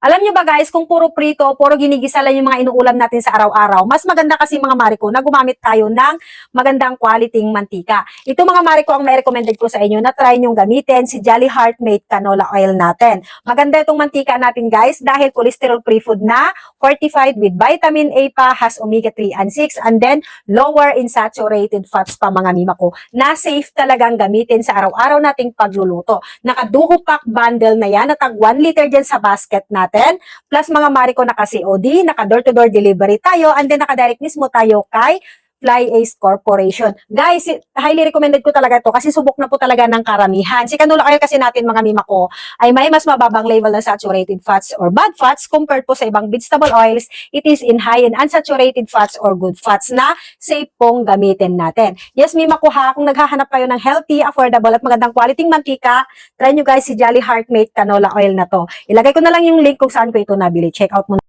Alam nyo ba guys, kung puro prito, puro ginigisa lang yung mga inuulam natin sa araw-araw, mas maganda kasi mga Mariko na gumamit tayo ng magandang quality mantika. Ito mga Mariko ang may recommended ko sa inyo na try nyong gamitin si Jolly Heart Made Canola Oil natin. Maganda itong mantika natin guys dahil cholesterol-free food na, fortified with vitamin A pa, has omega 3 and 6, and then lower in saturated fats pa mga mima ko, na safe talagang gamitin sa araw-araw nating pagluluto. Naka-duo pack bundle na yan, natag 1 liter dyan sa basket natin. Plus mga Mariko naka-COD, naka-door-to-door delivery tayo, and then naka-direct mismo tayo kay Fly Ace Corporation. Guys, highly recommended ko talaga to kasi subok na po talaga ng karamihan. Si canola oil kasi natin mga mima ko ay may mas mababang level ng saturated fats or bad fats compared po sa ibang vegetable oils. It is in high in unsaturated fats or good fats na safe pong gamitin natin. Yes, mima ko ha, kung naghahanap kayo ng healthy, affordable at magandang quality mantika, try nyo guys si Jolly Heart Made Canola Oil na to. Ilagay ko na lang yung link kung saan ko ito nabili. Check out mo na.